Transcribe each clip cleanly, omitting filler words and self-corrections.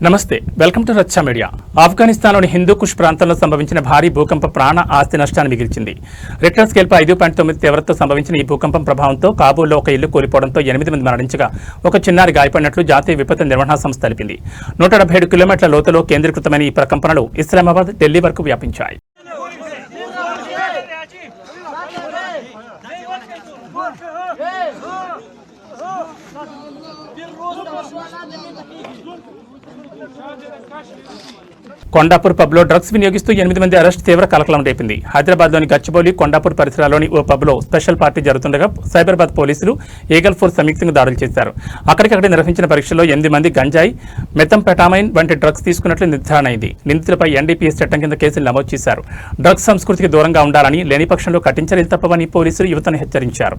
నమస్తే, welcome to రచ్చ media. ఆఫ్ఘనిస్తాన్లోని Hindu కుష్ ప్రాంతంలో సంభవించిన భారీ భూకంపం ప్రాణ ఆస్తి నష్టాన్ని మిగిల్చింది. రిక్టర్ స్కేల్పై 5.9 తీవ్రతతో సంభవించిన ఈ భూకంపం ప్రభావంతో కాబూల్లో ఒక ఇల్లు కూలిపోవడంతో 8 మంది మరణించగా ఒక చిన్నారి గాయపడినట్లు జాతీయ విపత్తు నిర్వహణ సంస్థ తెలిపింది. 177 కిలోమీటర్ల లోతులో కేంద్రీకృతమైన ఈ ప్రకంపనలు ఇస్లామాబాద్, ఢిల్లీ వరకు వ్యాపించాయి. కొండాపూర్ పబ్లో డ్రగ్స్ వినియోగిస్తూ 8 మంది అరెస్ట్ తీవ్ర కలకలం రేపింది. హైదరాబాద్లోని గచ్చిబౌలి, కొండాపూర్ పరిసరాల్లోని ఓ పబ్లో స్పెషల్ పార్టీ జరుగుతుండగా సైబరాబాద్ పోలీసులు, ఈగల్ ఫోర్స్ సంయుక్తంగా దాడులు చేశారు. అక్కడికక్కడే నిర్వహించిన పరీక్షల్లో 8 మంది గంజాయి, మెథంపెటామైన్ వంటి డ్రగ్స్ తీసుకున్నట్లు నిర్ధారణ అయింది. నిందితులపై ఎన్డీపీఎస్ చట్టం కింద కేసులు నమోదు చేశారు. డ్రగ్స్ సంస్కృతికి దూరంగా ఉండాలని, లేని పక్షంలో కఠిన చర్యలు తప్పవని పోలీసులు యువతను హెచ్చరించారు.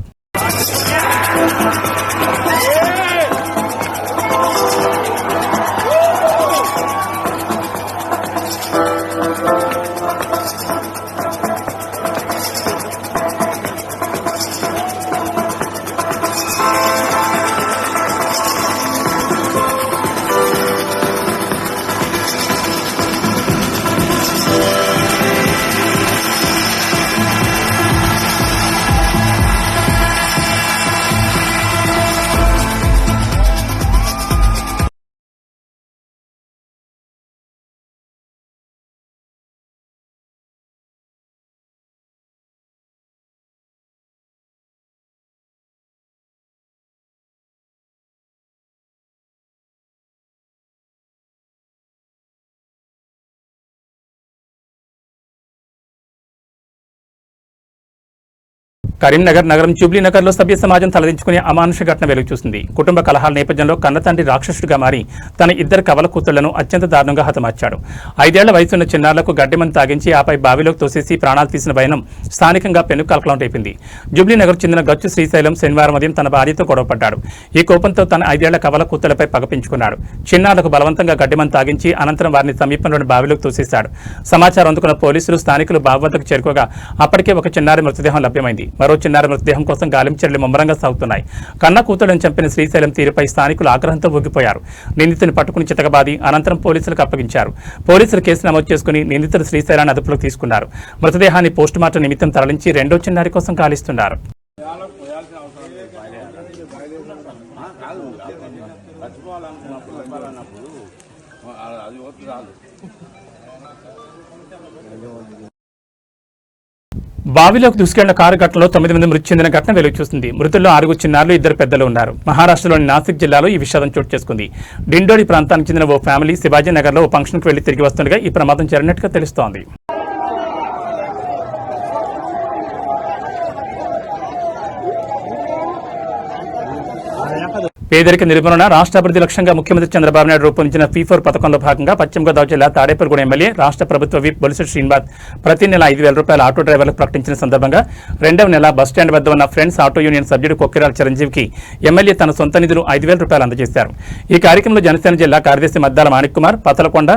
కరీంనగర్ నగరం జూబ్లీనగర్లో సభ్య సమాజం తలదించుకునే అమానుష ఘటన వెలుగు చూసింది. కుటుంబ కలహాల నేపథ్యంలో కన్నతండ్రి రాక్షసుడిగా మారి తన 2 కవల కూతుళ్లను అత్యంత దారుణంగా హతమార్చాడు. 5 ఏళ్ల వయసున్న చిన్నారులకు గడ్డిమందు తాగించి ఆపై బావిలోకి తోసేసి ప్రాణాలు తీసిన వైనం స్థానికంగా పెను కలకలం రేపింది. జూబ్లీనగర్ చెందిన గచ్చు శ్రీశైలం శనివారం ఉదయం తన భార్యతో గొడవపడ్డాడు. ఈ కోపంతో తన 5 ఏళ్ల కవల కూతుళ్లపై పగపించుకున్నాడు. చిన్నారులకు బలవంతంగా గడ్డిమందు తాగించి అనంతరం వారిని సమీపంలోని బావిలోకి తోసేశాడు. సమాచారం అందుకున్న పోలీసులు, స్థానికులు బావి వద్దకు చేరుకోగా అప్పటికే ఒక చిన్నారి మృతదేహం లభ్యమైంది. మరో చిన్నారి మృతదేహం కోసం గాలింపు చర్యలు ముమ్మరంగా సాగుతున్నాయి. కన్న కూతుళ్లను చంపిన శ్రీశైలం తీరుపై స్థానికులు ఆగ్రహంతో ఊగిపోయారు. నిందితుని పట్టుకుని చితకబాది అనంతరం పోలీసులకు అప్పగించారు. పోలీసులు కేసు నమోదు చేసుకుని నిందితుడు శ్రీశైలాన్ని అదుపులోకి తీసుకున్నారు. మృతదేహాన్ని పోస్టుమార్టం నిమిత్తం తరలించి రెండో చిన్నారి కోసం గాలిస్తున్నారు. బావిలోకి దూసుకెళ్లిన కారు ఘటనలో 9 మంది మృతి చెందిన ఘటన వెలుగు చూస్తుంది. మృతుల్లో 6 చిన్నారులు, 2 పెద్దలు ఉన్నారు. మహారాష్ట్రలోని నాసిక్ జిల్లాలో ఈ విషాదం చోటు చేసుకుంది. డిండోడి ప్రాంతానికి చెందిన ఓ ఫ్యామిలీ శివాజీనగర్లో ఓ ఫంక్షన్కు వెళ్లి తిరిగి వస్తుండగా ఈ ప్రమాదం జరిగినట్టుగా తెలుస్తోంది. పేదరిక నిర్మూలన, రాష్ట్ర అభివృద్ధి లక్ష్యంగా ముఖ్యమంత్రి చంద్రబాబు నాయుడు రూపొందించిన P4 పథకంలో భాగంగా పశ్చిమ గోదావరి జిల్లా తాడేపల్లిగూడెం ఎమ్మెల్యే, రాష్ట్ర ప్రభుత్వ విప్ బొలిశెట్టి శ్రీనివాస్ ప్రతి నెల 5,000 రూపాయలు ఆటో డ్రైవర్లకు ప్రకటించిన సందర్భంగా 2వ నెల బస్టాండ్ వద్ద ఉన్న ఫ్రెండ్స్ ఆటో యూనియన్ సభ్యుడు కొక్కిరాల చిరంజీవికి ఎమ్మెల్యే తన సొంత నిధులు 5,000 రూపాయలు అందజేశారు. ఈ కార్యక్రమంలో జనసేన జిల్లా కార్యదర్శి మద్దాల మాణిక్ కుమార్, పతలకొండ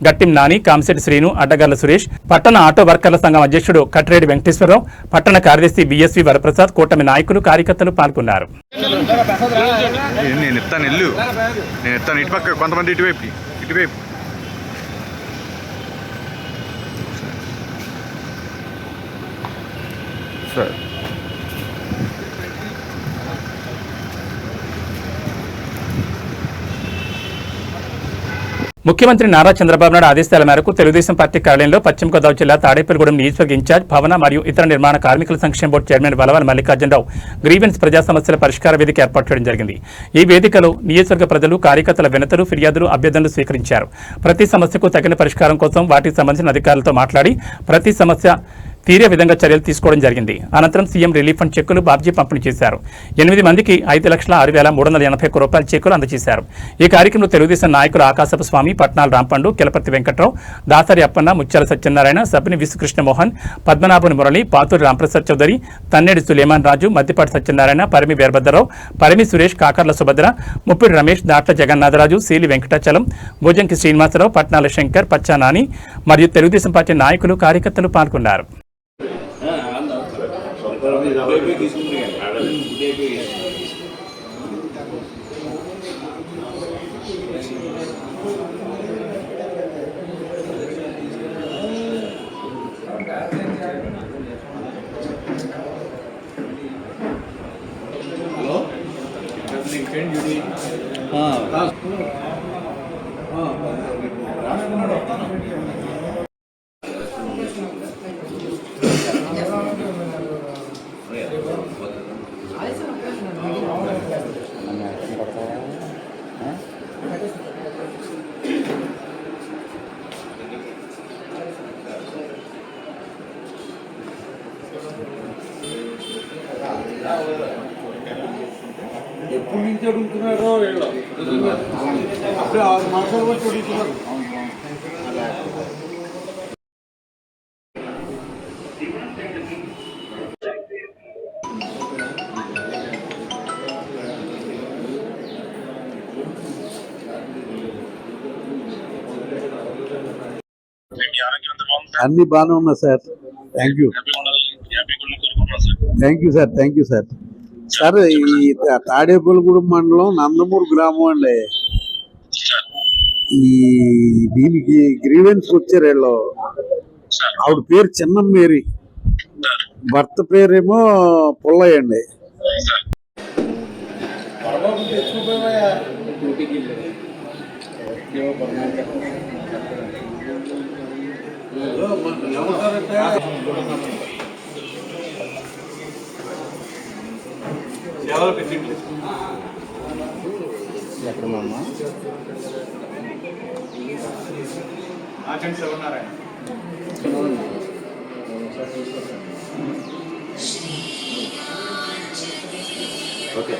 గట్టిం నాని, కామిశెట్టి శ్రీను, అడ్డగర్ల సురేష్, పట్టణ ఆటో వర్కర్ల సంఘం అధ్యక్షుడు కట్టిరెడ్డి వెంకటేశ్వరరావు, పట్టణ కార్యదర్శి బిఎస్వి వరప్రసాద్, కూటమి నాయకులు, కార్యకర్తలు పాల్గొన్నారు. నేను ఎత్తాను ఇటు పక్క, కొంతమంది ఇటువైపు సార్. ముఖ్యమంత్రి నారా చంద్రబాబు నాయుడు ఆదేశాల మేరకు తెలుగుదేశం పార్టీ కార్యాలయంలో పశ్చిమ గోదావరి జిల్లా తాడేపల్లిగూడెం నియోజకవర్గ ఇన్ఛార్జ్, భవన మరియు ఇతర నిర్మాణ కార్మికుల సంక్షేమ board chairman Valavala Mallikarjunarao grievance ప్రజా సమస్యల పరిష్కార వేదిక ఏర్పాటు చేయడం జరిగింది. ఈ వేదికలో నియోజకవర్గ ప్రజలు, కార్యకర్తల వినతులు, ఫిర్యాదులు, అభ్యర్థనలు స్వీకరించారు. ప్రతి సమస్యకు తగిన పరిష్కారం కోసం వాటికి సంబంధించిన అధికారులతో మాట్లాడి ప్రతి సమస్య తీరే విధంగా చర్యలు తీసుకోవడం జరిగింది. అనంతరం సీఎం రిలీఫ్ ఫండ్ చెక్కులు బాబ్జీ పంపిణీ చేశారు. 8 మందికి 5,06,381 రూపాయల చెక్కులు అందజేశారు. ఈ కార్యక్రమంలో తెలుగుదేశం నాయకులు ఆకాశపు స్వామి, పట్నాల రాంపండు, కిలపర్తి వెంకట్రావు, దాసరి అప్పన్న, ముత్యాల సత్యనారాయణ, సబ్బిని విశ్వకృష్ణమోహన్, పద్మనాభుని మురళి, పాతూరి రాంప్రసాద్ చౌదరి, తన్నేడి సులేమాన్ రాజు, మద్దిపాటి సత్యనారాయణ, పరిమి వీరభద్రరావు, పరిమి సురేష్, కాకర్ల సుభద్ర, ముప్పిడి రమేష్, దాట్ల జగన్నాథరాజు, సీలి వెంకటాచలం, భోజంకి శ్రీనివాసరావు, పట్నాల శంకర్, పచ్చా నాని మరియు తెలుగుదేశం పార్టీ నాయకులు, కార్యకర్తలు పాల్గొన్నారు. నుంచి అడుగుతున్నారో వీళ్ళు అప్పుడే 6 మాసాల నుంచి అడుగుతున్నారు. అన్ని బాగానే ఉన్నా sir. Thank you sir. Thank you sir. Sir ఈ తాడేపల్లిగూడెం మండలం నందమూరు గ్రామం అండి. ఈ దీనికి గ్రీవెన్స్ వచ్చారు వీళ్ళు. ఆవిడ పేరు చిన్నమ్మేరి, భర్త పేరేమో పుల్లయ్య అండి. ఓకే.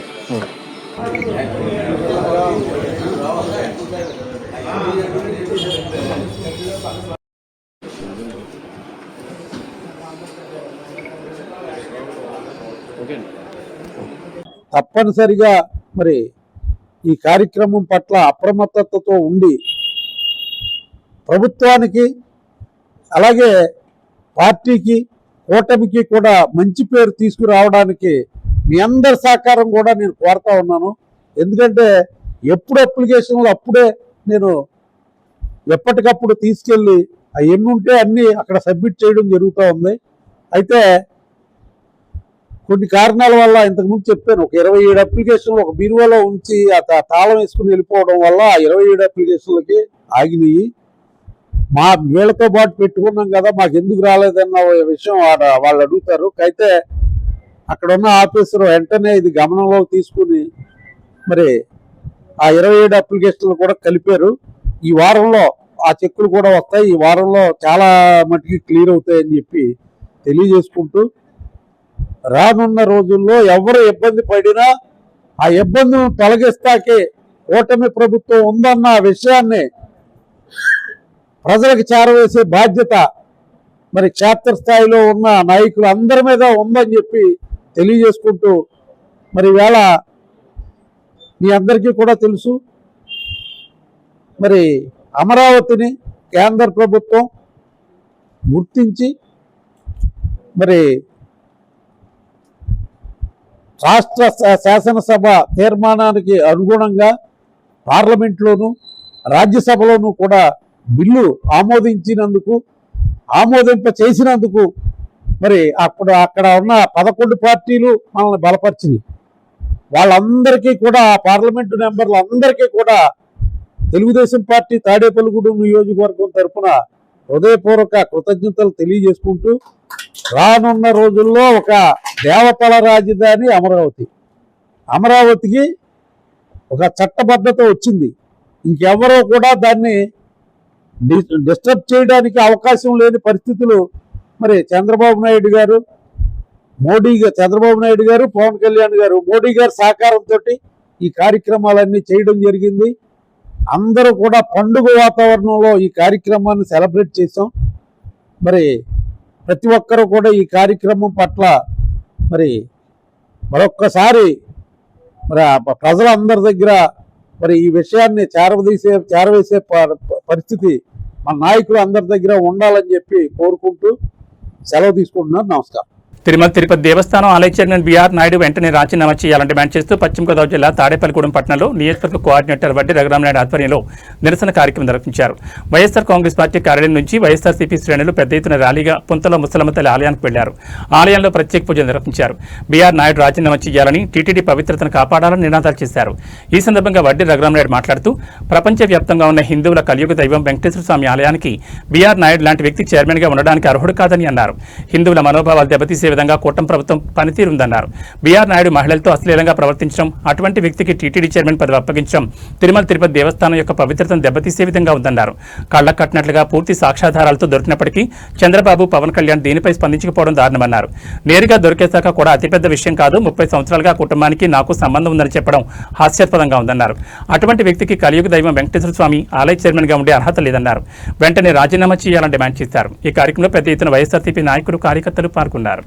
తప్పనిసరిగా మరి ఈ కార్యక్రమం పట్ల అప్రమత్తతతో ఉండి ప్రభుత్వానికి అలాగే పార్టీకి కూటమికి కూడా మంచి పేరు తీసుకురావడానికి మీ అందరి సహకారం కూడా నేను కోరుతా ఉన్నాను. ఎందుకంటే ఎప్పుడు అప్లికేషన్లు అప్పుడే నేను ఎప్పటికప్పుడు తీసుకెళ్ళి ఎన్ని ఉంటే అన్నీ అక్కడ సబ్మిట్ చేయడం జరుగుతూ ఉంది. అయితే కొన్ని కారణాల వల్ల ఇంతకుముందు చెప్పాను, ఒక 27 అప్లికేషన్లు ఒక బీరువాలో ఉంచి తాళం వేసుకుని వెళ్ళిపోవడం వల్ల ఆ 27 అప్లికేషన్లకి ఆగినాయి. మా వీళ్ళతో పాటు పెట్టుకున్నాం కదా, మాకు ఎందుకు రాలేదన్న విషయం వాళ్ళు అడుగుతారు. అయితే అక్కడ ఉన్న ఆఫీసర్ వెంటనే ఇది గమనంలోకి తీసుకుని మరి ఆ 27 అప్లికేషన్లు కూడా కలిపారు. ఈ వారంలో ఆ చెక్కులు కూడా వస్తాయి. ఈ వారంలో చాలా మటుకి క్లియర్ అవుతాయని చెప్పి తెలియజేసుకుంటూ, రానున్న రోజుల్లో ఎవరు ఇబ్బంది పడినా ఆ ఇబ్బందులను తొలగిస్తాకే కూటమి ప్రభుత్వం ఉందన్న విషయాన్ని ప్రజలకు చేరవేసే బాధ్యత మరి క్షేత్రస్థాయిలో ఉన్న నాయకులు అందరి మీద ఉందని చెప్పి తెలియజేసుకుంటూ, మరి వేళ మీ అందరికీ కూడా తెలుసు, మరి అమరావతిని కేంద్ర ప్రభుత్వం గుర్తించి మరి రాష్ట్ర శాసనసభ తీర్మానానికి అనుగుణంగా పార్లమెంట్లోను రాజ్యసభలోనూ కూడా బిల్లు ఆమోదింప చేసినందుకు మరి అక్కడ ఉన్న 11 పార్టీలు మనల్ని బలపరిచింది. వాళ్ళందరికీ కూడా పార్లమెంటు మెంబర్లందరికీ కూడా తెలుగుదేశం పార్టీ తాడేపల్లిగూడెం నియోజకవర్గం తరఫున హృదయపూర్వక కృతజ్ఞతలు తెలియజేసుకుంటూ, రానున్న రోజుల్లో ఒక దేవతల రాజధాని అమరావతికి ఒక చట్టబద్ధత వచ్చింది. ఇంకెవరో కూడా దాన్ని డిస్టర్బ్ చేయడానికి అవకాశం లేని పరిస్థితులు మరి చంద్రబాబు నాయుడు గారు, పవన్ కళ్యాణ్ గారు, మోడీ గారి సహకారంతో ఈ కార్యక్రమాలన్నీ చేయడం జరిగింది. అందరూ కూడా పండుగ వాతావరణంలో ఈ కార్యక్రమాన్ని సెలబ్రేట్ చేసాం. మరి ప్రతి ఒక్కరూ కూడా ఈ కార్యక్రమం పట్ల మరి మరొక్కసారి మరి ప్రజలందరి దగ్గర మరి ఈ విషయాన్ని చేరవేసే పరిస్థితి మన నాయకులు అందరి దగ్గర ఉండాలని చెప్పి కోరుకుంటూ సెలవు తీసుకుంటున్నాను. నమస్కారం. తిరుమల తిరుపతి దేవస్థానం ఆలయ చైర్మన్ బీఆర్ నాయుడు వెంటనే రాజీనామా చేయాలని డిమాండ్ చేస్తూ పశ్చిమ గోదావరి జిల్లా తాడేపల్లిగూడెం పట్టణంలో నియోజకవర్గ కోఆర్డినేటర్ వడ్డీ రఘురామనాయుడు ఆధ్వర్యంలో నిరసన కార్యక్రమం నిర్వహించారు. వైఎస్ఆర్ కాంగ్రెస్ పార్టీ కార్యాలయం నుంచి వైఎస్ఆర్సీపీ శ్రేణులు పెద్ద ఎత్తున ర్యాలీగా పుంతల ముసలమ్మ తల్లి ఆలయానికి వెళ్లారు. ఆలయంలో ప్రత్యేక పూజలు నిర్వహించారు. బీఆర్ నాయుడు రాజీనామా చేయాలని, టీటీడీ పవిత్రతను కాపాడాలని నినాదాలు చేశారు. ఈ సందర్భంగా వడ్డీ రఘురామనాయుడు మాట్లాడుతూ, ప్రపంచవ్యాప్తంగా ఉన్న హిందువుల కలియుగ దైవం వెంకటేశ్వర స్వామి ఆలయానికి బీఆర్ నాయుడు లాంటి వ్యక్తి చైర్మన్ గా ఉండడానికి అర్హుడు కాదని అన్నారు. హిందువుల మనోభావాలు దెబ్బతీసే విధంగా కూటమి ప్రభుత్వం పనితీరుందన్నారు. బీఆర్ నాయుడు మహిళలతో అశ్లీలంగా ప్రవర్తించడం, అటువంటి వ్యక్తికి టీటీడీ చైర్మన్ పదవి అప్పగించడం తిరుమల తిరుపతి దేవస్థానం యొక్క పవిత్రతను దెబ్బతీసే విధంగా ఉందన్నారు. కళ్లకు కట్టినట్లుగా పూర్తి సాక్ష్యాధారాలతో దొరికినప్పటికీ చంద్రబాబు, పవన్ కళ్యాణ్ దీనిపై స్పందించకపోవడం దారుణమన్నారు. నేరుగా దొరికేశాక కూడా అతిపెద్ద విషయం కాదు, 30 సంవత్సరాలుగా కుటుంబానికి నాకు సంబంధం ఉందని చెప్పడం హాస్యాస్పదంగా ఉందన్నారు. అటువంటి వ్యక్తికి కలియుగ దైవం వెంకటేశ్వర స్వామి ఆలయ చైర్మన్ గా ఉండే అర్హత లేదన్నారు. వెంటనే రాజీనామా చేయాలని డిమాండ్ చేశారు. ఈ కార్యక్రమంలో పెద్ద ఎత్తున వైఎస్ఆర్సీపీ నాయకులు, కార్యకర్తలు పాల్గొన్నారు.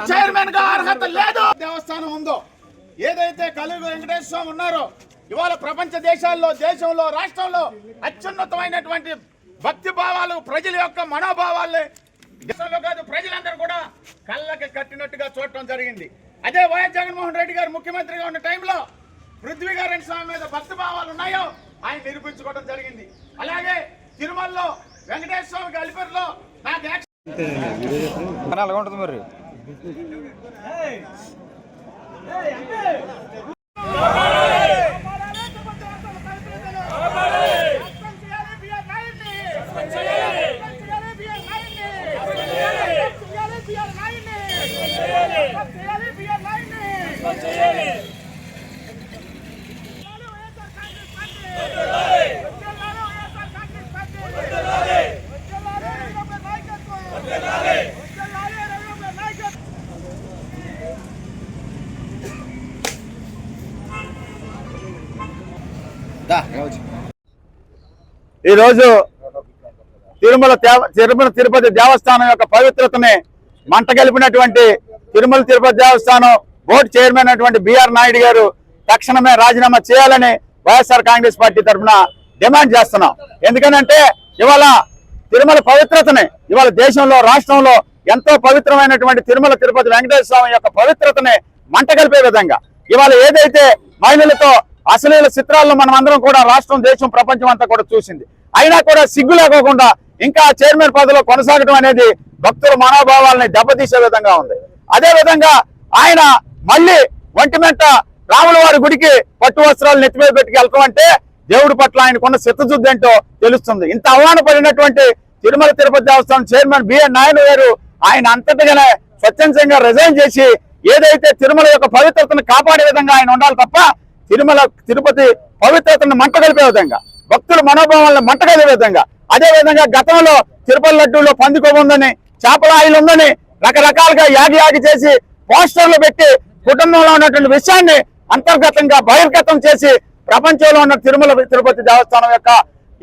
చైర్మన్ గా అర్హత లేదు. దేవస్థానం ఉందో ఏదైతే కలియుగ వెంకటేశ్వర స్వామి ఉన్నారో, ఇవాళ ప్రపంచ దేశాల్లో, దేశంలో, రాష్ట్రంలో అత్యున్నతమైనటువంటి భక్తి భావాలు, ప్రజల యొక్క మనోభావాల్ని దేశంలో కాదు ప్రజలందరూ కూడా కళ్ళకి కట్టినట్టుగా చూడటం జరిగింది. అదే వైఎస్ జగన్మోహన్ రెడ్డి గారు ముఖ్యమంత్రిగా ఉన్న టైంలో పృథ్వీగారి స్వామి మీద భక్తి భావాలు ఉన్నాయో ఆయన నిరూపించుకోవడం జరిగింది. అలాగే తిరుమలలో వెంకటేశ్వర స్వామి అలిపిరిలో నాకు అలాగే ఉంటుంది మరి. ఈరోజు తిరుమల తిరుపతి దేవస్థానం యొక్క పవిత్రతని మంటగలిపినటువంటి తిరుమల తిరుపతి దేవస్థానం బోర్డు చైర్మన్ అయినటువంటి బీఆర్ నాయుడు గారు తక్షణమే రాజీనామా చేయాలని వైఎస్ఆర్ కాంగ్రెస్ పార్టీ తరఫున డిమాండ్ చేస్తున్నాం. ఎందుకనంటే ఇవాళ తిరుమల పవిత్రతని, ఇవాళ దేశంలో, రాష్ట్రంలో ఎంతో పవిత్రమైనటువంటి తిరుమల తిరుపతి వెంకటేశ్వర స్వామి యొక్క పవిత్రతని మంటగలిపే విధంగా ఇవాళ ఏదైతే మహిళలతో అశ్లీల చిత్రాలను మనం అందరం కూడా రాష్ట్రం, దేశం, ప్రపంచం అంతా కూడా చూసింది. అయినా కూడా సిగ్గు లేకోకుండా ఇంకా చైర్మన్ పదవిలో కొనసాగడం అనేది భక్తుల మనోభావాలని దెబ్బతీసే విధంగా ఉంది. అదే విధంగా ఆయన మళ్ళీ ఒంటిమెంట రాముల వారి గుడికి పట్టు వస్త్రాలు నెత్తిమీద పెట్టుకెళ్తాం అంటే దేవుడి పట్ల ఆయనకున్న చిత్తశుద్ధి ఏంటో తెలుస్తుంది. ఇంత అవమానపడినటువంటి తిరుమల తిరుపతి దేవస్థానం చైర్మన్ బిఎన్ నాయుడు గారు ఆయన అంతటిగానే స్వచ్ఛందంగా రిజైన్ చేసి ఏదైతే తిరుమల యొక్క పవిత్రతను కాపాడే విధంగా ఆయన ఉండాలి తప్ప తిరుమల తిరుపతి పవిత్రతను మంటగలిపే విధంగా, భక్తుల మనోభావాలను మంటగలిపే విధంగా, అదే విధంగా గతంలో తిరుపతి లడ్డూలో పందికొవ్వు ఉందని, చేపల ఆయిల్ ఉందని రకరకాలుగా యాగి చేసి పోస్టర్లు పెట్టి కుటుంబంలో ఉన్నటువంటి విషయాన్ని అంతర్గతంగా బహిర్గతం చేసి ప్రపంచంలో ఉన్న తిరుమల తిరుపతి దేవస్థానం యొక్క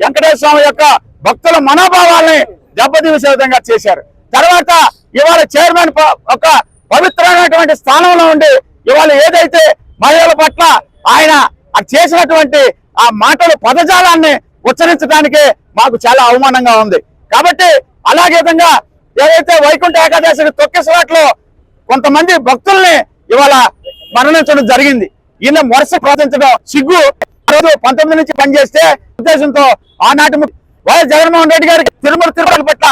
వెంకటేశ్వర స్వామి యొక్క భక్తుల మనోభావాల్ని దెబ్బతీసే విధంగా చేశారు. తర్వాత ఇవాళ చైర్మన్ ఒక పవిత్రమైనటువంటి స్థానంలో ఉండి ఇవాళ ఏదైతే మహిళల పట్ల ఆయన చేసినటువంటి ఆ మాటలు, పదజాలాన్ని ఉచ్చరించడానికే మాకు చాలా అవమానంగా ఉంది. కాబట్టి అలాగే విధంగా ఏదైతే వైకుంఠ ఏకాదశికి తొక్కిసలాట్లో కొంతమంది భక్తుల్ని ఇవాళ మరణించడం జరిగింది. ఈయన వరుస ప్రార్థించడం సిగ్గు. 19 నుంచి పనిచేస్తే ఉద్దేశంతో ఆనాటి వైఎస్ జగన్మోహన్ రెడ్డి గారికి తిరుపతి పట్ల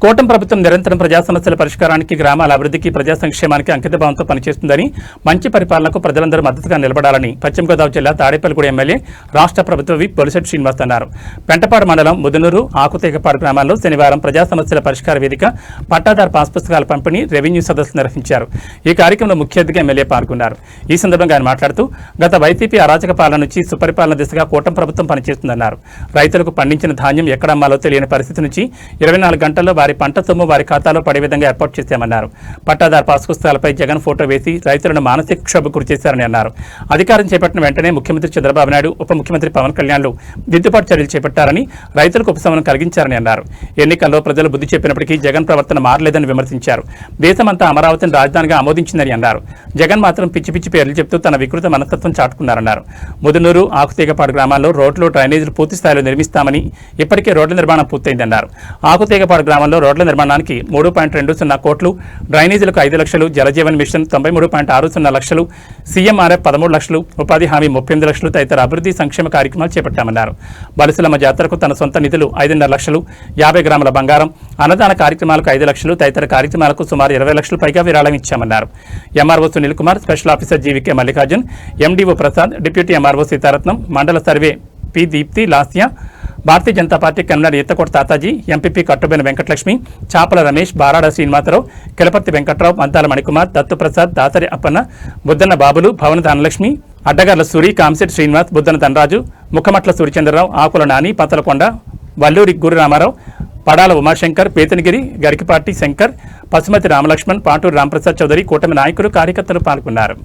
కూటమి ప్రభుత్వం నిరంతరం ప్రజా సమస్యల పరిష్కారానికి, గ్రామాల అభివృద్ధికి, ప్రజా సంక్షేమానికి అంకితభావంతో పనిచేస్తుందని, మంచి పరిపాలనకు ప్రజలందరూ మద్దతుగా నిలబడాలని పశ్చిమ గోదావరి జిల్లా తాడేపల్లిగూడెం ఎమ్మెల్యే రాష్ట్ర ప్రభుత్వ విప్ బొలిశెట్టి శ్రీనివాస్ అన్నారు. పెంటపాడు మండలం ముదునూరు, ఆకుతీగపాడు గ్రామాల్లో శనివారం ప్రజా సమస్యల పరిష్కార వేదిక, పట్టాదారు పాస్ పుస్తకాల పంపిణీ, రెవెన్యూ సదస్సు నిర్వహించారు. ఈ కార్యక్రమంలో ముఖ్య అతిథిగా ఎమ్మెల్యే పాల్గొన్నారు. ఈ సందర్భంగా ఆయన మాట్లాడుతూ గత వైసీపీ అరాచక పాలన నుంచి సుపరిపాలన దిశగా కూటమి ప్రభుత్వం పనిచేస్తుందన్నారు. రైతులకు పండించిన ధాన్యం ఎక్కడ అమ్మాలో తెలియని పరిస్థితి నుంచి 24 గంటల్లో వారి పంట సొమ్ము వారి ఖాతాలో పడే విధంగా ఏర్పాటు చేశామన్నారు. పట్టాదారు పాస్ పుస్తకాలపై జగన్ ఫోటో వేసి రైతులను మానసిక క్షోభ గురి చేశారని అన్నారు. అధికారం చేపట్టిన వెంటనే ముఖ్యమంత్రి చంద్రబాబు నాయుడు, ఉప ముఖ్యమంత్రి పవన్ కళ్యాణ్లు దిద్దుబాటు చర్యలు చేపట్టారని, రైతులకు ఉపశమనం కలిగించారని అన్నారు. ఎన్నికల్లో ప్రజలు బుద్ధి చెప్పినప్పటికీ జగన్ ప్రవర్తన మారలేదని విమర్శించారు. దేశమంతా అమరావతిని రాజధానిగా ఆమోదించిందని అన్నారు. జగన్ మాత్రం పిచ్చి పిచ్చి పేర్లు చెప్తూ తన వికృత మనస్తత్వం చాటుకున్నారన్నారు. ముదునూరు, ఆకుతీగపాడు గ్రామాల్లో రోడ్లు, డ్రైనేజీలు పూర్తి స్థాయిలో నిర్మిస్తామని, ఇప్పటికే రోడ్ల నిర్మాణం పూర్తయిందన్నారు. ఆకుతీగపాడు గ్రామంలో రోడ్ల నిర్మాణానికి 3.20 కోట్లు, డ్రైనేజీలకు 5 లక్షలు, జలజీవన్ మిషన్ 93.60 లక్షలు, సీఎంఆర్ఎఫ్ 13 లక్షలు, ఉపాధి హామీ 38 లక్షలు తదితర అభివృద్ధి సంక్షేమ కార్యక్రమాలు చేపట్టామన్నారు. బలిసలమ్మ జాతరకు తన సొంత నిధులు 5.5 లక్షలు, 50 గ్రాముల బంగారం, అన్నదాన కార్యక్రమాలకు 5 లక్షలు తదితర కార్యక్రమాలకు సుమారు 20 లక్షలు పైగా విరాళం ఇచ్చామన్నారు. MRO Sunil Kumar, special officer GVK Mallikarjun, MDO Prasad, deputy MRO Sitaratnam, మండల survey P Deepti, Lasya, Bharatiya Janata Party convener Eethakota Tataji, MPP Kattubaina Venkatalakshmi, Chapala Ramesh, బారాడ Srinivasarao, Kilaparthi Venkatrao, Manthala Manikumar, దత్తుప్రసాద్, Dasari Appanna, బుద్దన్న బాబులు, భవన ధనలక్ష్మి, అడ్డగార్ల సూరి, కాంశెట్టి శ్రీనివాస్, బుద్దన ధనరాజు, ముఖమట్ల సూర్యచంద్రరావు, ఆకుల నాని, పతలకొండ, వల్లూరి గురు రామారావు, పడాల ఉమాశంకర్, పేతనగిరి, గరికిపాటి శంకర్, పశుమతి రామలక్ష్మణ్, పాటూరు రాంప్రసాద్ చౌదరి, కూటమి నాయకులు, కార్యకర్తలు పాల్గొన్నారు.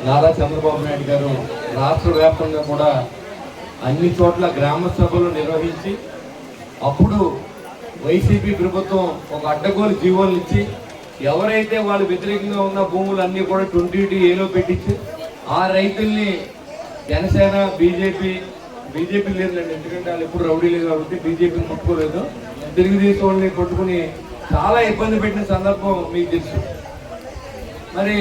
నారా చంద్రబాబు నాయుడు గారు రాష్ట్ర వ్యాప్తంగా కూడా అన్ని చోట్ల గ్రామ సభలు నిర్వహించి, అప్పుడు వైసీపీ ప్రభుత్వం ఒక అడ్డగోలు జీవోలు ఇచ్చి, ఎవరైతే వాళ్ళు వ్యతిరేకంగా ఉన్న భూములన్నీ కూడా 20A పెట్టించి, ఆ రైతుల్ని జనసేన, బీజేపీ లేదండి, ఎందుకంటే వాళ్ళు ఎప్పుడు రౌడీ లేదు కాబట్టి బీజేపీని పట్టుకోలేదు, తెలుగుదేశం వాళ్ళని పట్టుకుని చాలా ఇబ్బంది పెట్టిన సందర్భం మీకు తెలుసు. మరి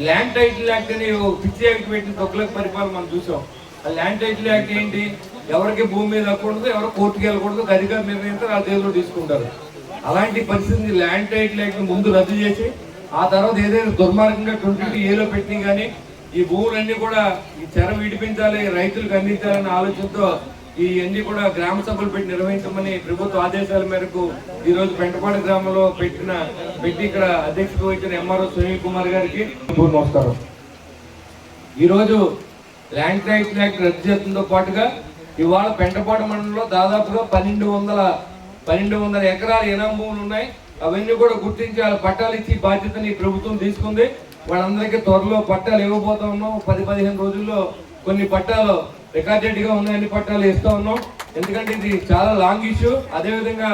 ల్యాండ్ టైటిల్ యాక్ట్ అని పిచ్చి యాక్ట్ పెట్టిన తొక్కులకు పరిపాలన మనం చూసాం. ఆ ల్యాండ్ టైటిల్ యాక్ట్ ఏంటి? ఎవరికి భూమి మీద హక్కుండదు, ఎవరు కోర్టుకు వెళ్ళకూడదు, అధికారులు నిర్ణయిస్తారు, ఆ దేవుడు తీసుకుంటారు. అలాంటి పరిస్థితిని ల్యాండ్ టైటిల్ యాక్ట్ ముందు రద్దు చేసి, ఆ తర్వాత ఏదైనా దుర్మార్గంగా 20A పెట్టినా కానీ ఈ భూములన్నీ కూడా ఈ చెర విడిపించాలి, రైతులకు అందించాలనే ఆలోచనతో ఇవన్నీ కూడా గ్రామ సభలు పెట్టి నిర్వహించమని ప్రభుత్వ ఆదేశాల మేరకు ఈ రోజు పెంటపాడు గ్రామంలో పెట్టి ఇక్కడ అధ్యక్షత వహించిన ఎంఆర్ఓ సునీల్ కుమార్ గారికి నమస్కారం. ఈరోజు ల్యాండ్ టైటిల్ యాక్ట్ రద్దు చేయడంతో పాటుగా ఇవాళ పెంటపాడు మండలంలో దాదాపుగా 1200 ఎకరాల ఇనాం భూములు ఉన్నాయి. అవన్నీ కూడా గుర్తించి వాళ్ళ పట్టాలు ఇచ్చి బాధ్యతని ప్రభుత్వం తీసుకుంది. వాళ్ళందరికీ త్వరలో పట్టాలు ఇవ్వబోతా ఉన్నాం. 10-15 రోజుల్లో కొన్ని పట్టాలు రికార్డెడ్గా ఉన్నాయి, అన్ని పట్టాలు ఇస్తూ ఉన్నాం. ఎందుకంటే ఇది చాలా లాంగ్ ఇష్యూ. అదేవిధంగా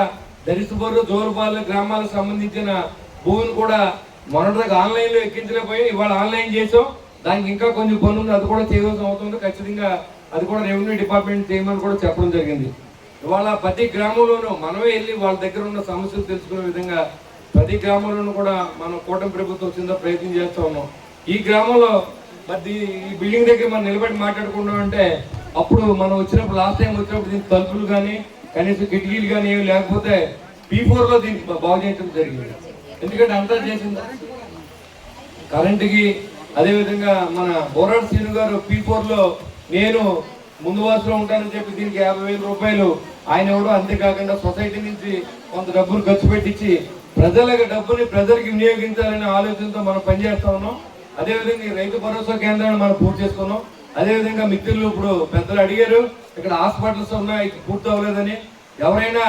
దరిసుబర్రు, జోరుబాలు గ్రామాలకు సంబంధించిన భూమిని కూడా మొన్నటిదాకా ఆన్లైన్లో ఎక్కించలేకపోయి ఇవాళ ఆన్లైన్ చేసాం. దానికి ఇంకా కొంచెం పని ఉంది, అది కూడా చేయవలసిన అవుతుంది. ఖచ్చితంగా అది కూడా రెవెన్యూ డిపార్ట్మెంట్ చేయమని కూడా చెప్పడం జరిగింది. ఇవాళ ప్రతి గ్రామంలోనూ మనమే వెళ్ళి వాళ్ళ దగ్గర ఉన్న సమస్యలు తెలుసుకునే విధంగా ప్రతి గ్రామంలోనూ కూడా మనం కూటమి ప్రభుత్వం కింద ప్రయత్నం చేస్తూ ఉన్నాం. ఈ గ్రామంలో మరి ఈ బిల్డింగ్ దగ్గర మనం నిలబడి మాట్లాడుకుంటాం అంటే, అప్పుడు మనం వచ్చినప్పుడు లాస్ట్ టైం వచ్చినప్పుడు దీనికి తలుపులు కానీ కనీసం కిటికీలు కానీ ఏమి లేకపోతే P4లో దీనికి బాగు చేయడం జరిగింది. ఎందుకంటే అంతా చేసింది కరెంటుకి. అదేవిధంగా మన బోరాడు శ్రీను గారు P4లో నేను ముందు వరుసలో ఉంటానని చెప్పి దీనికి 50,000 రూపాయలు ఆయన ఇవ్వడం. అంతేకాకుండా సొసైటీ నుంచి కొంత డబ్బులు ఖర్చు పెట్టించి డబ్బుని ప్రజలకు వినియోగించాలనే ఆలోచనతో మనం పనిచేస్తా ఉన్నాం. అదేవిధంగా ఈ రైతు భరోసా కేంద్రాన్ని మనం పూర్తి చేసుకున్నాం. అదేవిధంగా మిత్రులు ఇప్పుడు పెద్దలు అడిగారు, ఇక్కడ హాస్పిటల్స్ ఉన్నాయి పూర్తి అవ్వలేదని. ఎవరైనా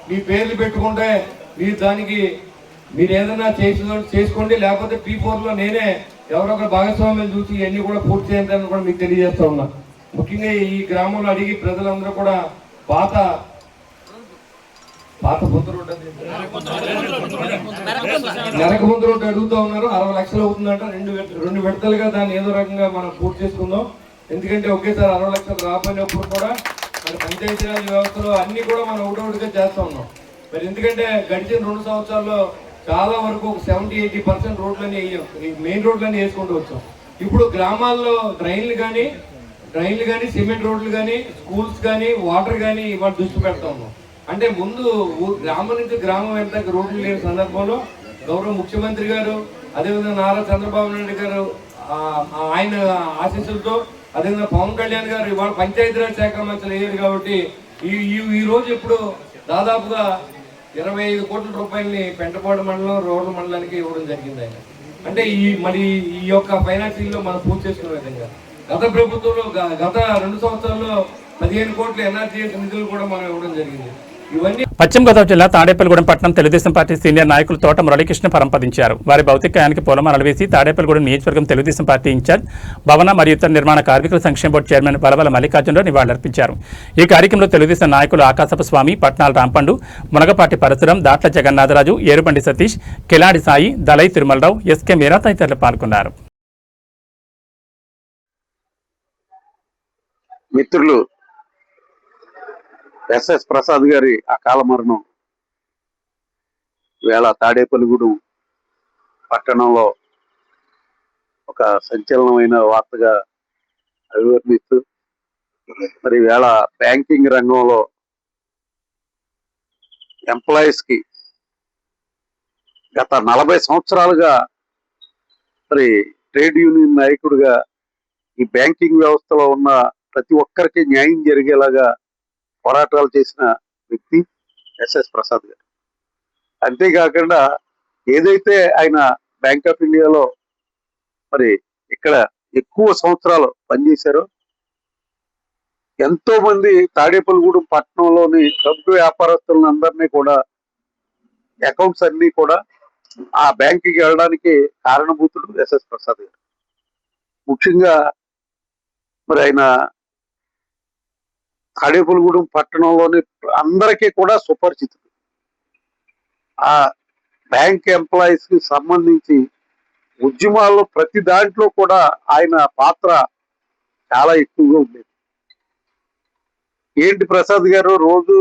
మీ పేర్లు పెట్టుకుంటే మీరు ఏదైనా చేసుకోండి, లేకపోతే P4లో నేనే ఎవరొక భాగస్వామ్యం చూసి ఇవన్నీ కూడా పూర్తి చేయాలని కూడా మీకు తెలియజేస్తా ఉన్నా. ముఖ్యంగా ఈ గ్రామంలో అడిగి ప్రజలందరూ కూడా పాత పాత పొంత రోడ్డు అది నెరకు పొంత రోడ్డు అడుగుతా ఉన్నారు. 60 లక్షలు అవుతుందంట. రెండు విడతలుగా దాన్ని ఏదో రకంగా మనం పూర్తి చేసుకుందాం. ఎందుకంటే ఒకేసారి 60 లక్షలు రాబోయినప్పుడు కూడా మరి పంచాయతీరాజ్ వ్యవస్థలో అన్ని కూడా మనం ఒకటొకటిగా చేస్తూ ఉన్నాం. మరి ఎందుకంటే గడిచిన 2 సంవత్సరాల్లో చాలా వరకు ఒక 70-80% రోడ్లని మెయిన్ రోడ్లన్నీ వేసుకుంటూ వచ్చాం. ఇప్పుడు గ్రామాల్లో డ్రైన్లు కానీ సిమెంట్ రోడ్లు కానీ స్కూల్స్ కానీ వాటర్ కానీ ఇవాళ దృష్టి పెడతా ఉన్నాం. అంటే ముందు గ్రామం నుంచి గ్రామం ఎంత రోడ్లు లేని సందర్భంలో గౌరవ ముఖ్యమంత్రి గారు, అదేవిధంగా నారా చంద్రబాబు నాయుడు గారు ఆయన ఆశీస్సులతో, అదేవిధంగా పవన్ కళ్యాణ్ గారు ఇవాళ పంచాయతీరాజ్ శాఖ మంత్రులు అయ్యారు. కాబట్టి ఈ రోజు ఇప్పుడు దాదాపుగా 25 కోట్ల రూపాయలని పెంటపాడు మండలం, రోడ్ల మండలానికి ఇవ్వడం జరిగింది ఆయన. అంటే ఈ యొక్క ఫైనాన్షియల్ లో మనం పూర్తి చేసుకునే విధంగా గత ప్రభుత్వంలో గత 2 సంవత్సరాల్లో 15 కోట్ల ఎన్ఆర్జీఎస్ నిధులు కూడా మనం ఇవ్వడం జరిగింది. ఇవన్నీ పశ్చిమ గోదావరి జిల్లా తాడేపల్లిగూడెం పట్టణం తెలుగుదేశం పార్టీ సీనియర్ నాయకులు తోట మురళీకృష్ణ పరంపదించారు. వారి భౌతికాయానికి పూలమాలలు వేసి తాడేపల్లిగూడెం నియోజకవర్గం తెలుగుదేశం పార్టీ ఇన్ఛార్జ్ భవన మరియు ఇతర నిర్మాణ కార్మికుల సంక్షేమ బోర్డు చైర్మన్ వలవల మల్లికార్జునరావు నివాళులర్పించారు. ఈ కార్యక్రమంలో తెలుగుదేశం నాయకులు ఆకాశపు స్వామి, పట్నాల రాంపండు, మునగపాటి పరశురం, దాట్ల జగన్నాథరాజు, ఏరుబండి సతీష్, కిలాడి సాయి, దళై తిరుమలరావు, ఎస్కే మీరా తదితరులు పాల్గొన్నారు. మిత్రులు ఎస్ఎస్ ప్రసాద్ గారి అకాల మరణం వేళ తాడేపల్లిగూడెం పట్టణంలో ఒక సంచలనమైన వార్తగా అభివర్ణిస్తూ మరి వేళ బ్యాంకింగ్ రంగంలో ఎంప్లాయీస్ కి గత 40 సంవత్సరాలుగా మరి ట్రేడ్ యూనియన్ నాయకుడిగా ఈ బ్యాంకింగ్ వ్యవస్థలో ఉన్న ప్రతి ఒక్కరికి న్యాయం జరిగేలాగా పోరాటాలు చేసిన వ్యక్తి ఎస్ఎస్ ప్రసాద్ గారు. అంతేకాకుండా ఏదైతే ఆయన బ్యాంక్ ఆఫ్ ఇండియాలో మరి ఇక్కడ ఎక్కువ సంవత్సరాలు పనిచేశారో, ఎంతో మంది తాడేపల్లిగూడెం పట్టణంలోని డబ్బు వ్యాపారస్తులందరినీ కూడా అకౌంట్స్ అన్ని కూడా ఆ బ్యాంకుకి వెళ్ళడానికి కారణభూతుడు ఎస్ఎస్ ప్రసాద్ గారు. ముఖ్యంగా మరి ఆయన తాడేపల్లిగూడెం పట్టణంలోని అందరికీ కూడా సుపరిచితుడు. ఆ బ్యాంక్ ఎంప్లాయీస్ కి సంబంధించి ఉద్యమాల్లో ప్రతి దాంట్లో కూడా ఆయన పాత్ర చాలా ఎక్కువగా ఉండేది. ఏంటి ప్రసాద్ గారు రోజు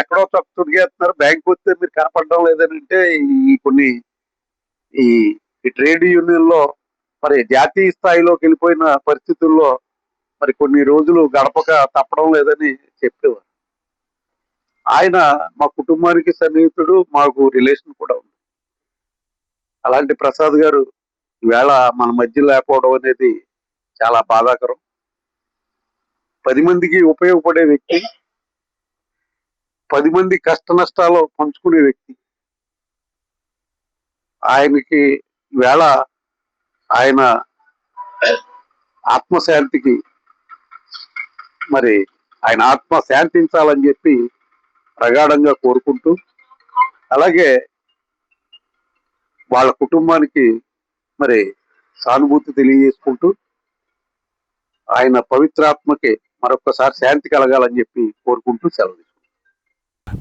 ఎక్కడో తొడిగేస్తున్నారు, బ్యాంక్ వస్తే మీరు కనపడడం లేదని అంటే ఈ ట్రేడ్ యూనియన్ లో మరి జాతీయ స్థాయిలోకి వెళ్ళిపోయిన పరిస్థితుల్లో మరి కొన్ని రోజులు గడపక తప్పడం లేదని చెప్పేవారు. ఆయన మా కుటుంబానికి సన్నిహితుడు, మాకు రిలేషన్ కూడా ఉంది. అలాంటి ప్రసాద్ గారు ఈవేళ మన మధ్య లేకపోవడం అనేది చాలా బాధాకరం. 10 మందికి ఉపయోగపడే వ్యక్తి, 10 మంది కష్ట నష్టాలు పంచుకునే వ్యక్తి. ఆయనకి ఈవేళ ఆయన ఆత్మశాంతికి మరి ఆయన ఆత్మ శాంతించాలని చెప్పి ప్రగాఢంగా కోరుకుంటూ, అలాగే వాళ్ళ కుటుంబానికి మరి సానుభూతి తెలియజేసుకుంటూ ఆయన పవిత్రాత్మకి మరొకసారి శాంతి కలగాలని చెప్పి కోరుకుంటూ సెలవు.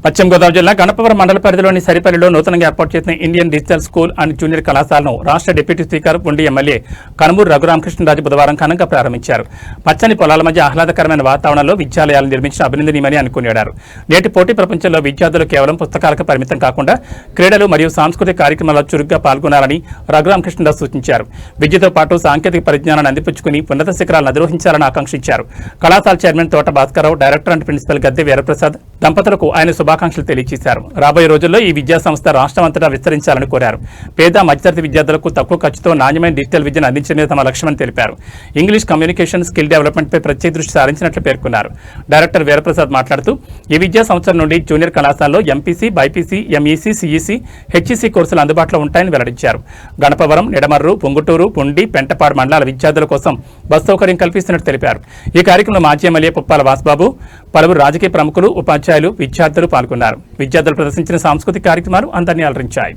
పశ్చిమ గోదావరి జిల్లా గణపవరం మండల పరిధిలోని సరిపల్లిలో నూతనంగా ఏర్పాటు చేసిన Indian digital school and junior కళాశాలను రాష్ట్ర డిప్యూటీ స్పీకర్ ఉండి ఎమ్మెల్యే కనుమూరు రఘురామకృష్ణరాజు బుధవారం ఘనంగా ప్రారంభించారు. పచ్చని పొలాల మధ్య ఆహ్లాదకరమైన వాతావరణంలో విద్యాలయాలు నిర్మించిన అభినందనీయమని అనుకున్నాడు. నేటి పోటీ ప్రపంచంలో విద్యార్థులు కేవలం పుస్తకాలకు పరిమితం కాకుండా క్రీడలు మరియు సాంస్కృతిక కార్యక్రమాల్లో చురుగ్గా పాల్గొనాలని రఘురామకృష్ణరాజు సూచించారు. విద్యతో పాటు సాంకేతిక పరిజ్ఞానాన్ని అందిపుచ్చుకుని ఉన్నత శిఖరాలను అధిరోహించాలని ఆకాంక్షించారు. కళాశాల చైర్మన్ తోట భాస్కరరావు, డైరెక్టర్ అండ్ ప్రిన్సిపల్ గద్దె వీరప్రసాద్ దంపతులకు ఆయన శుభాకాంక్షలు తెలియజేశారు. రాబోయే రోజుల్లో ఈ విద్యా సంస్థ రాష్ట్రమంతటా విస్తరించాలని కోరారు. పేద మధ్యతరగతి విద్యార్థులకు తక్కువ ఖర్చుతో నాణ్యమైన డిజిటల్ విద్యను అందించడమే తమ లక్ష్యమని తెలిపారు. ఇంగ్లీష్ కమ్యూనికేషన్ స్కిల్ డెవలప్మెంట్ పై ప్రత్యేక దృష్టి సారించినట్లు పేర్కొన్నారు. డైరెక్టర్ వీరప్రసాద్ మాట్లాడుతూ ఈ విద్యా సంవత్సరం నుండి జూనియర్ కళాశాలలో MPC, BiPC, MEC, CEC, HEC కోర్సులు అందుబాటులో ఉంటాయని వెల్లడించారు. గణపవరం, నిడమర్రు, పొంగుటూరు, పుండి, పెంటపాడు మండలాల విద్యార్థుల కోసం బస్ సౌకర్యం కల్పిస్తున్నట్టు తెలిపారు. ఈ కార్యక్రమంలో మాజీ ఎమ్మెల్యే పుప్పాల వాసుబాబు, పలువురు రాజకీయ ప్రముఖులు, ఉపాధ్యాయులు, విద్యార్థులు పాల్గొన్నారు. విద్యార్థులు ప్రదర్శించిన సాంస్కృతిక కార్యక్రమాలు అందరినీ అలరించాయి.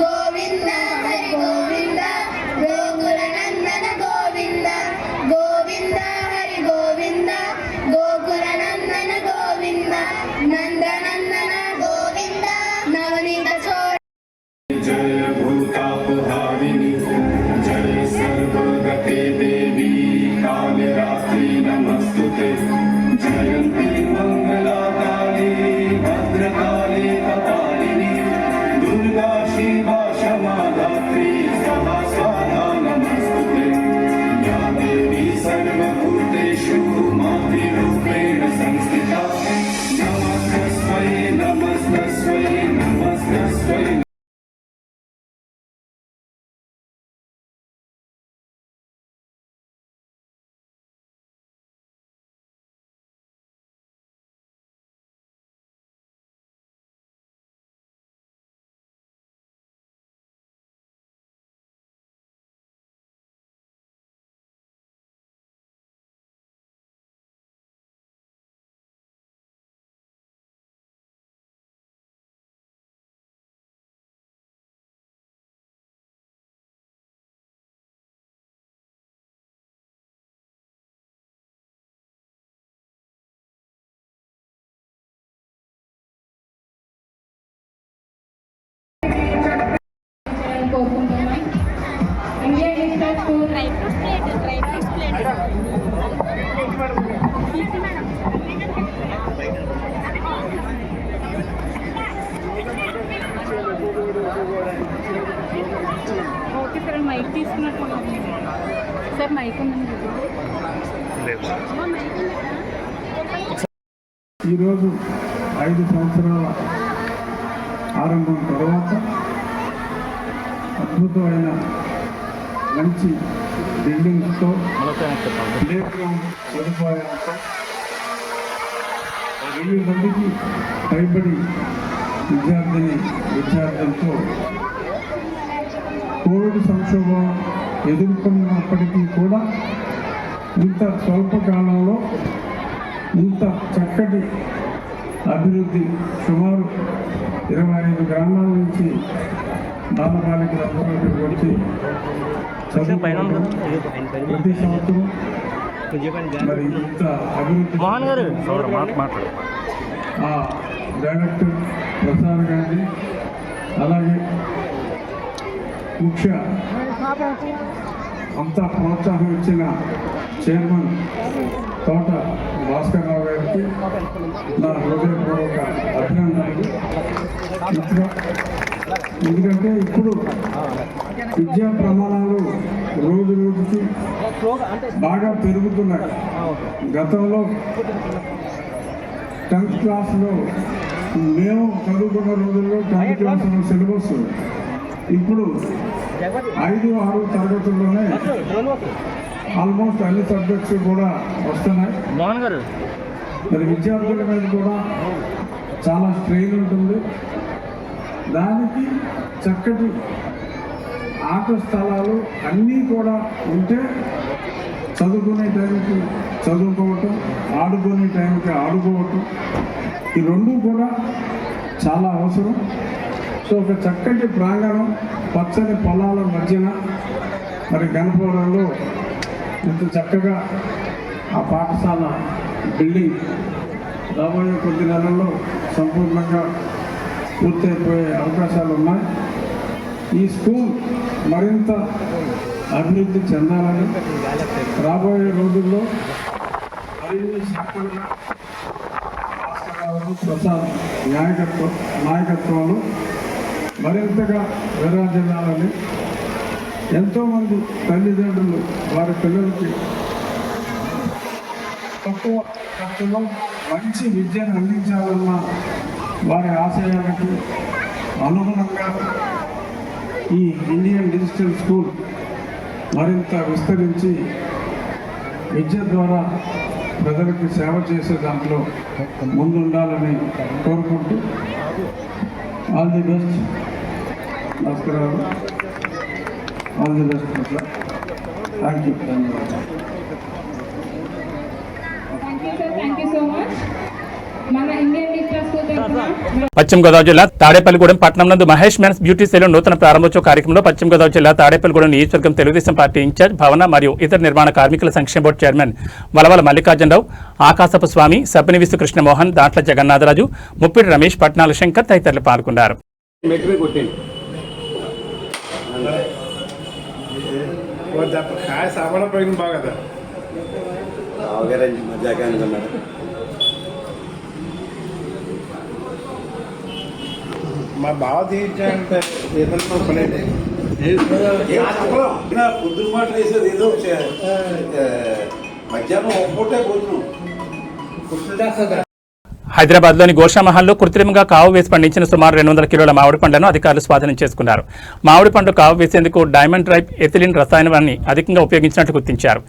గోవింద కోరుకుంటున్నాం. Indian digital school okay sir, mike తీసుకున్నట్టు సార్, మైక్ ఉందండి. ఈరోజు 5 సంవత్సరాల ఆరంభం తర్వాత అద్భుతమైన మంచి బిల్డింగ్స్తో ప్లే గ్రౌండ్ సదుపాయాలతో 1000 మందికి పైబడి విద్యార్థులతో కోవిడ్ సంక్షోభం ఎదుర్కొన్నప్పటికీ కూడా ఇంత స్వల్ప కాలంలో ఇంత చక్కటి అభివృద్ధి, సుమారు 25 గ్రామాల నుంచి బాలబాలికలందరూ వచ్చి చదువుకోవడం ప్రతి సంవత్సరం మరి ఇంత అభివృద్ధి డైరెక్టర్ ప్రసాద్ గాంధీ, అలాగే ముఖ్య అంతా ప్రోత్సాహం ఇచ్చిన చైర్మన్ తోట భాస్కర్ రావు గారికి నా హృదయపూర్వక అభినందనలు. ఎందుకంటే ఇప్పుడు విద్యా ప్రమాణాలు రోజు రోజుకి బాగా పెరుగుతున్నాయి. గతంలో 10th క్లాస్లో మేము చదువుకున్న రోజుల్లో 10th క్లాస్లో సిలబస్ ఇప్పుడు 5-6 తరగతుల్లోనే ఆల్మోస్ట్ అన్ని సబ్జెక్ట్స్ కూడా వస్తున్నాయి. మరి విద్యార్థుల మీద కూడా చాలా స్ట్రెయిన్ ఉంటుంది. దానికి చక్కటి ఆట స్థలాలు అన్నీ కూడా ఉంటే చదువుకునే టైంకి చదువుకోవటం, ఆడుకునే టైంకి ఆడుకోవటం, ఈ రెండు కూడా చాలా అవసరం. సో ఒక చక్కటి ప్రాంగణం పచ్చని పొలాల మధ్యన మరి గణపురంలో ఇంత చక్కగా ఆ పాఠశాల బిల్డింగ్ రాబోయే కొద్ది నెలల్లో సంపూర్ణంగా పూర్తయిపోయే అవకాశాలు ఉన్నాయి. ఈ స్కూల్ మరింత అభివృద్ధి చెందాలని రాబోయే రోజుల్లో మరిన్ని చక్కగా ప్రసాద్ నాయకత్వంలో మరింతగా విరాజిల్లాలని ఎంతోమంది తల్లిదండ్రులు వారి పిల్లలకి తక్కువ ఖర్చులో మంచి విద్యను అందించాలన్న వారి ఆశయాలకు అనుగుణంగా ఈ ఇండియన్ డిజిటల్ స్కూల్ మరింత విస్తరించి విద్య ద్వారా ప్రజలకు సేవ చేసే దాంట్లో ముందుండాలని కోరుకుంటూ ఆల్ ది బెస్ట్. నమస్కారాలు. All the best. Thank you. Thank you so much. మన ఇండియన్ డిజిటల్ స్కూల్ తరఫున పశ్చిమ గోదావరి జిల్లా తాడేపల్లిగూడెం పట్టణం నందు మహేష్ మెన్స్ బ్యూటీ సెలూన్ నూతన ప్రారంభోత్సవ కార్యక్రమంలో పశ్చిమ గోదావరి జిల్లా తాడేపల్లిగూడెం నియోజకవర్గం తెలుగుదేశం పార్టీ ఇన్ఛార్జ్ భవన మరియు ఇతర నిర్మాణ కార్మికుల సంక్షేమ బోర్డు చైర్మన్ వలవల మల్లికార్జునరావు, ఆకాశపు స్వామి, సబ్బినివిసు కృష్ణమోహన్, దాంట్ల జగన్నాథరాజు, ముప్పిడి రమేష్, పట్నాల శంకర్ తదితరులు పాల్గొన్నారు. మా బావ తీర్చాలంటే ఏదైనా పనేది పొద్దున మాట వేసేది ఏదో మధ్యాహ్నం ఒక్కటే భోజనం. హైదరాబాద్లోని గోషామహల్లో కృత్రిమంగా కావు వేసి పండించిన సుమారు 200 కిలోల మామిడి పండ్లను అధికారులు స్వాధీనం చేసుకున్నారు. మామిడి పండు కావు వేసేందుకు డైమండ్ రైప్ ఎథిలిన్ రసాయనాన్ని అధికంగా ఉపయోగించినట్లు గుర్తించారు.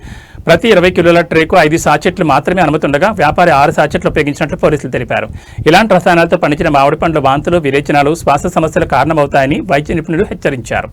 ప్రతి 20 కిలోల ట్రేకు 5 సాచెట్లు మాత్రమే అనుమతుండగా వ్యాపారి 6 సాచెట్లు ఉపయోగించినట్లు పోలీసులు తెలిపారు. ఇలాంటి రసాయనాలతో పండించిన మామిడి పండ్లు వాంతులు, విరేచనాలు, శ్వాస సమస్యలు కారణమవుతాయని వైద్య నిపుణులు హెచ్చరించారు.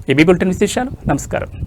ఈ బులెటిన్ విశేషాలు. నమస్కారం.